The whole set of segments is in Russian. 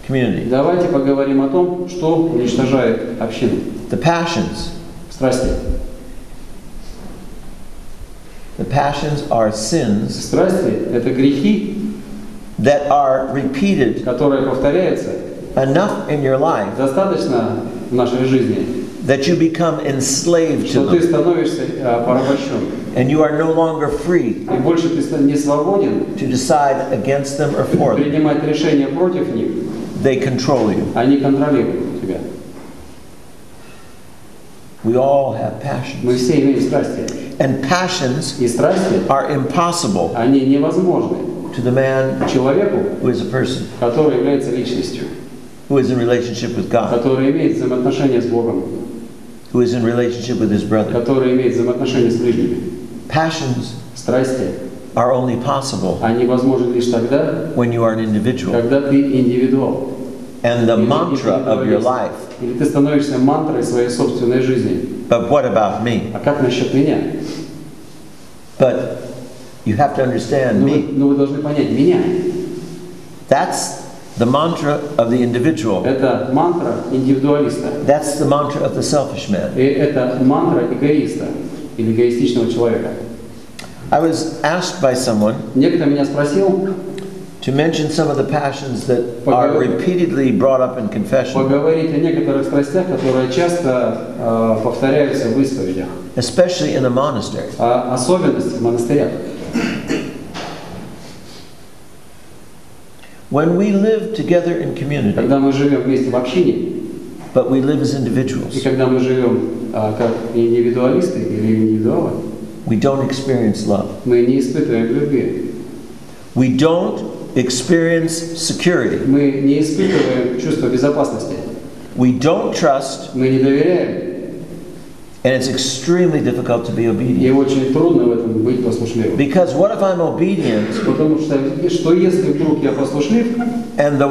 community. Давайте поговорим о том, что уничтожает общину. The passions. Страсти. The passions are sins Страсти – это грехи, that are repeated которые повторяются enough in your life достаточно в нашей жизни, that you become enslaved to что ты them, становишься порабощен. and you are no longer free И больше ты не свободен to decide against them or for them. принимать решения против них. They control you. Они контролируют тебя. We all have Мы passions. все имеем страсти. And passions И страсти, are impossible они невозможны to the man человеку, who is a person, который является личностью, who is in relationship with God, который имеет взаимоотношения с Богом, who is in relationship with his brother. который имеет взаимоотношения с ближними. Passions Страсти, are only possible они возможны лишь тогда, when you are an individual. когда ты индивидуал. And the mantra of your life, Или ты становишься мантрой своей собственной жизни. but what about me? А как насчет меня? But you have to understand me. Но вы должны понять меня. That's the mantra of the individual. Это мантра индивидуалиста. That's the mantra of the selfish man. И это мантра эгоиста или эгоистичного человека. I was asked by someone Некто меня спросил to mention some of the passions that are repeatedly brought up in confession, поговорить о некоторых страстях, которые часто повторяются в исповедях. especially in a monastery. Особенности в монастырях. When we live together in community, Когда мы живем вместе в общине, but we live as и individuals, когда мы живем как индивидуалисты или индивидуалы, we don't experience love. мы не испытываем любви. We don't experience security. Мы не испытываем чувство безопасности. We don't trust, Мы не доверяем. and it's extremely difficult to be И obedient. очень трудно в этом быть послушливым. Because what if I'm obedient Потому что если вдруг я послушлив, and the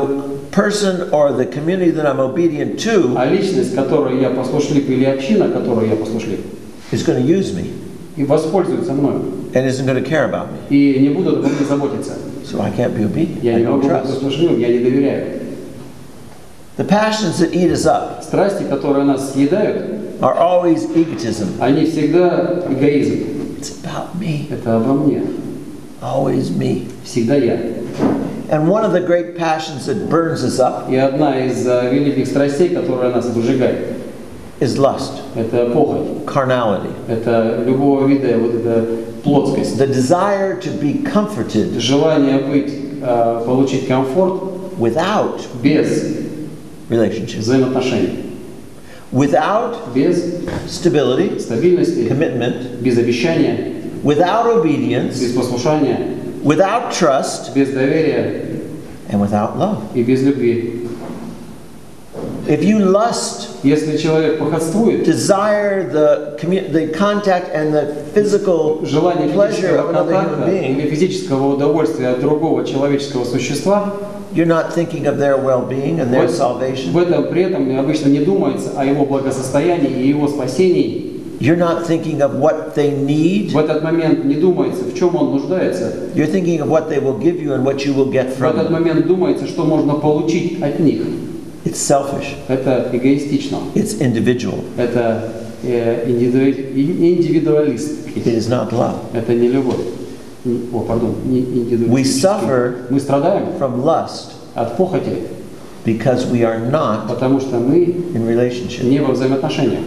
person or the community that I'm obedient to а личность, которой я послушлив, или община, которой я послушлив, is going to use me и воспользуются мною, and isn't going to care about me? и не будут обо мне заботиться. So I can't be obedient. Я I не don't могу быть trust. послушливым, я не доверяю. The passions that eat us up Страсти, которые нас съедают, are always egotism. они всегда эгоизм. It's about me. Это обо мне. Always me. Всегда я. And one of the great passions that burns us up И одна из великих страстей, которая нас выжигает, is lust, это похоть. carnality, Это любого вида вот эта плотскость. the desire to be comforted Желание получить комфорт without без relationship, взаимоотношений, without без stability, стабильности, commitment, без обещания, without obedience, без послушания, without trust, без доверия and without love. и без любви. If you lust, Если человек похотствует, desire the contact and the physical желание pleasure of физического another human контакта или being, физического удовольствия от другого человеческого существа, you're not thinking of their well-being and their salvation. в этом при этом обычно не думается о его благосостоянии и его спасении. You're not thinking of what they need. В этот момент не думается, в чем он нуждается. You're thinking of what they will give you and what you will get В from этот them. момент думается, что можно получить от них. It's selfish. Это эгоистично. It's individual. Это индивидуалист. It is not love. Это не любовь. Не индивидуалистический. We suffer Мы страдаем from lust от похоти, because we are not потому что мы in relationship. не во взаимоотношениях.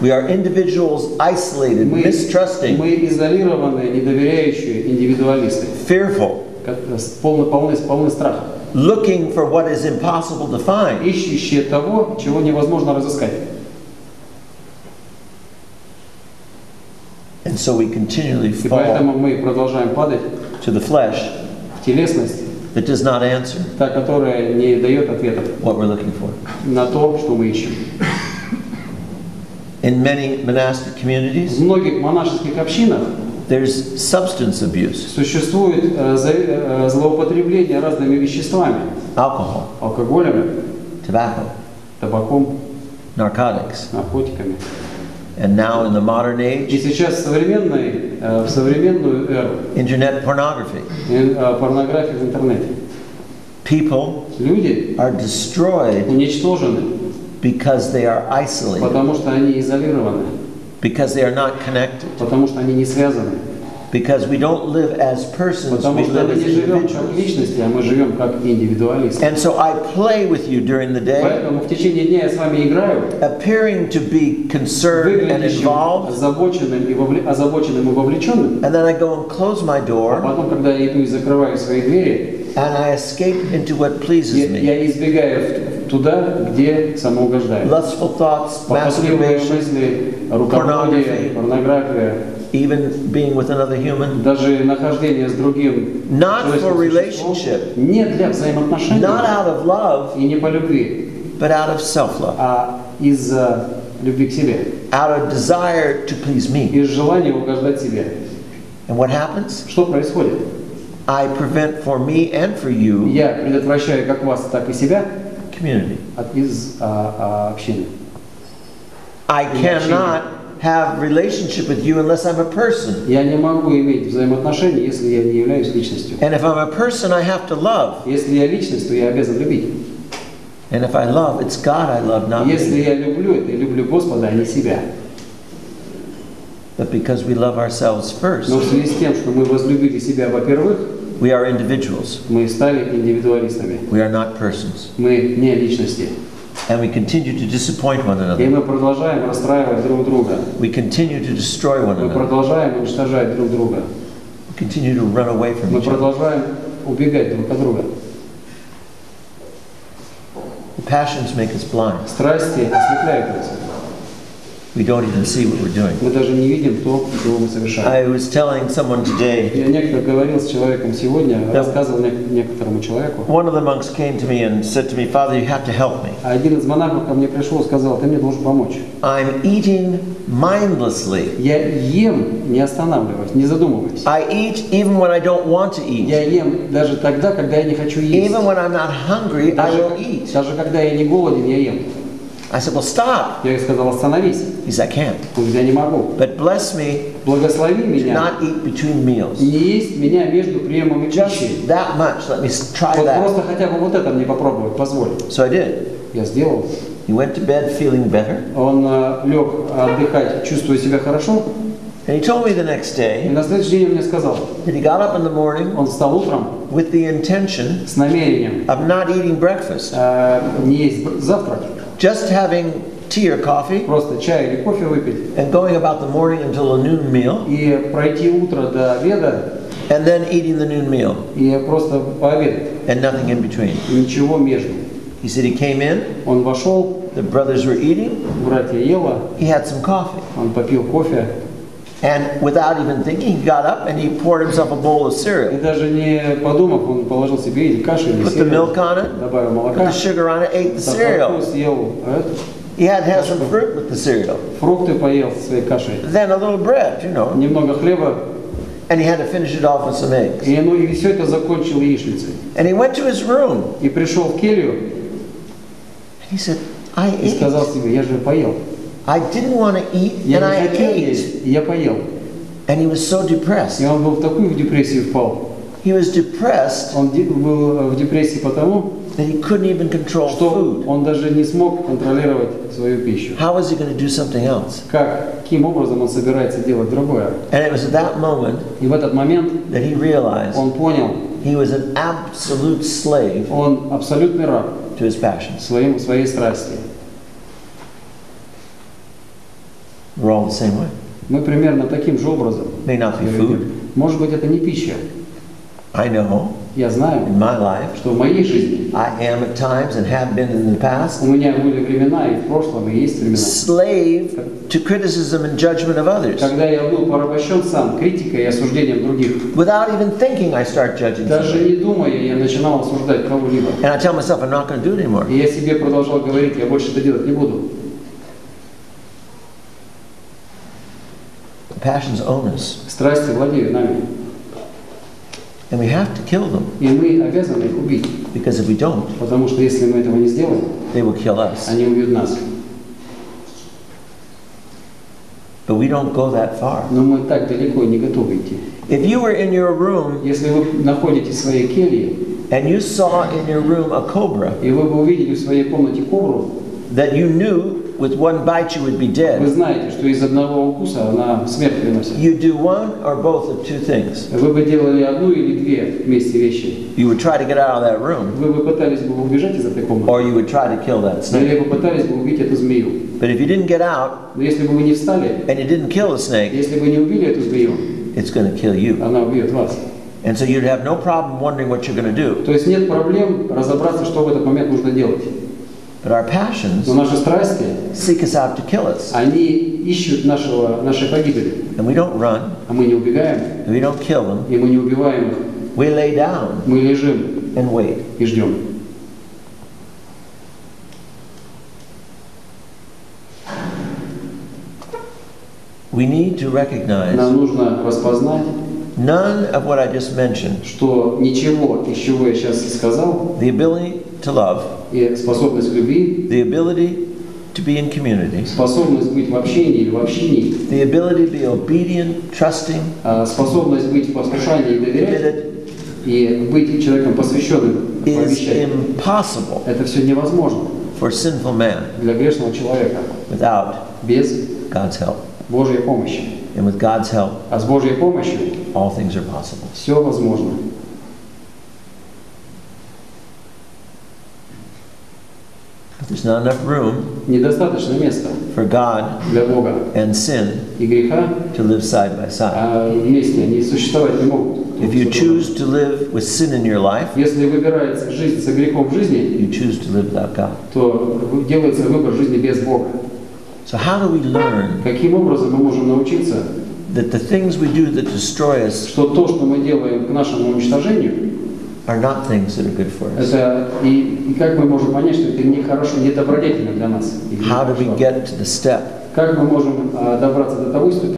We are individuals isolated, mistrusting, Мы изолированные, недоверяющие индивидуалисты, fearful, полны страха, looking for what is impossible to find. ищущие того, чего невозможно разыскать. And so we continually И поэтому fall мы продолжаем падать to the flesh в телесность, that does not answer та, которая не дает ответов what we're looking for. на то, что мы ищем. In many monastic В communities, многих монашеских общинах there's substance abuse, существует злоупотребление разными веществами, alcohol, алкоголем, tobacco, табаком, narcotics. наркотиками. And now in the modern И age, сейчас в современную эру internet pornography. порнография в интернете. People Люди are destroyed уничтожены, because they are isolated, потому что они изолированы, because they are not connected, потому что они не связаны, because we don't live as persons, потому we что live мы as не живем как individuals. личности, а мы живем как индивидуалисты. And so I play with you during the day, Поэтому в течение дня я с вами играю, appearing to be concerned and выглядящим involved, озабоченным и вовлеченным, and then I go and close my а door, потом, когда я иду и закрываю свои двери, and I escape into what pleases me. я избегаю туда, где самоугождаю. Lustful thoughts, Похотливые masturbation, мысли, рукоблудие, порнография, even being with another human. даже нахождение с другим Not for человеческим существом, relationship, не для взаимоотношений not out of love, и не по любви, but out of self-love, а из-за любви к себе, out of desire to please me. из желания угождать себе. And what happens? Что происходит? I prevent for me and for you Я предотвращаю как вас, так и себя community. из общины. I cannot have relationship with you unless I'm a person. Я не могу иметь взаимоотношения, если я не являюсь личностью. And if I'm a person, I have to love. Если я личность, то я обязан любить. And if I love, it's God I love, not Если me. я люблю, это я люблю Господа, а не себя. But because we love ourselves first, Но в связи с тем, что мы возлюбили себя, во-первых, we are individuals. мы стали индивидуалистами. We are not persons. Мы не личности. And we continue to disappoint one И another. мы продолжаем расстраивать друг друга. We continue to destroy one Мы another. продолжаем уничтожать друг друга. We continue to run away from Мы each other. продолжаем убегать друг от друга. The passions make us blind. Страсти ослепляют нас. We don't even see what we're doing. Мы даже не видим то, чего мы совершаем. I was telling someone today, Я некогда говорил с человеком сегодня, рассказывал некоторому человеку. one of the monks came to me and said to me, Father, you have to help me. А один из монахов ко мне пришел и сказал: ты мне должен помочь. I'm eating mindlessly. Я ем, не останавливаясь, не задумываясь. I eat even when I don't want to eat. Я ем даже тогда, когда я не хочу есть. Even when I'm not hungry, I will eat. Даже когда я не голоден, я ем. I said, well, stop. Я ей сказал: остановись. He said, I can't. Он говорит: я не могу. But bless me Благослови to меня, not eat between meals. не есть меня между приемом и пищей. Just that much. Let me try Вот that. просто хотя бы вот это мне попробовать, позволь. So I did. Я сделал. He went to bed feeling better. Он лег отдыхать, чувствуя себя хорошо. And he told me the next И day на следующий день он мне сказал, that he got up in the morning он встал утром with the intention с намерением of not eating breakfast, не есть завтрак, just having tea or coffee, просто чай или кофе выпить, and going about the morning until a noon meal, и пройти утро до обеда, and then eating the noon meal, и просто пообедать. and nothing in between. Ничего между. He said he came in, Он вошел, the brothers were eating, братья ела, he had some coffee. он попил кофе, And without even thinking, he got up and he poured himself a bowl of и cereal. даже не подумав, он положил себе или кашу, или Put the север, milk on it, добавил put молока, the sugar on it, ate the сахарку cereal. съел, He had to have some fruit with the cereal. фрукты поел со своей кашей, Then a little bread, you know. немного хлеба, And he had to finish it off with some eggs. и все это закончил яичницей. And he went to his room И пришел в келью and he said, I и ate. сказал себе: я же поел. I didn't want to eat Я and I не хотел ate. есть, и я поел. And he was so И depressed. он был в такую депрессию впал. He was depressed Он был в депрессии потому, that he couldn't even control что food. он даже не смог контролировать свою пищу. How was he going to do something else? Каким образом он собирается делать другое? And it was at that moment И в этот момент that he realized он понял, he was an absolute slave он абсолютный раб to his passions. своей страсти. We're all the same way. Мы примерно таким же образом. May not be food. Может быть, это не пища. I know Я знаю, in my life что в моей жизни I am at times and have been in the past у меня были времена, и в прошлом, и есть времена, slave to criticism and judgment of others. когда я был порабощен сам критикой и осуждением других. Without even thinking, I start judging Даже somebody. не думая, я начинал осуждать кого-либо. And I tell myself I'm not going to do it anymore. И я себе продолжал говорить: я больше это делать не буду. The passions own us, Страсти владеют нами. and we have to kill them, И мы обязаны их убить. because if we don't, Потому что если мы этого не сделаем, they will kill us. они убьют нас. But we don't go that far. Но мы так далеко не готовы идти. If you were in your room Если вы находитесь в своей келье, and you saw in your room a cobra и вы бы увидели в своей комнате кобру, that you knew with one bite you would be вы dead, знаете, что из одного укуса она смерть приносит. you do one or both of two things. Вы бы делали одну или две вместе вещи. You would try to get out of that room, Вы бы пытались бы убежать из этой комнаты, or you would try to kill that snake. или вы пытались бы убить эту змею. But if you didn't get out Но если бы вы не встали, and you didn't kill the snake, если бы не убили эту змею, it's going to kill you. она убьет вас. And so you'd have no problem wondering what you're going to do. То есть нет проблем разобраться, что в этот момент нужно делать. But our passions Но наши страсти, seek us out to kill us. они ищут нашей погибели. And we don't run, А мы не убегаем, and we don't kill them. и мы не убиваем их. We lay down Мы лежим and wait. и ждем. We need to recognize Нам нужно распознать, none of what I just mentioned, что ничего, из чего я сейчас сказал, the ability to love, и способность к любви, the ability to be in community, способность быть в общении или в общении, the ability to be obedient, trusting, способность быть в послушании и доверять, committed, и быть человеком посвященным в is обещании. impossible Это все невозможно for sinful man для грешного человека without без God's help. Божьей помощи. And with God's help, А с Божьей помощью all things are possible. все возможно. But there's not enough room Недостаточно места for God для Бога and sin и греха, to live side by side. а вместе они существовать не могут. If you choose to live with sin in your life, Если выбирается жизнь со грехом в жизни, you choose to live without God. то делается выбор жизни без Бога. So how do we learn Каким образом мы можем научиться, that the things we do that destroy us что то, что мы делаем к нашему уничтожению, are not things that are good for us? это и как мы можем понять, что это нехорошо, недобродетельно для нас? How do we get to the step Как мы можем добраться до того ступени,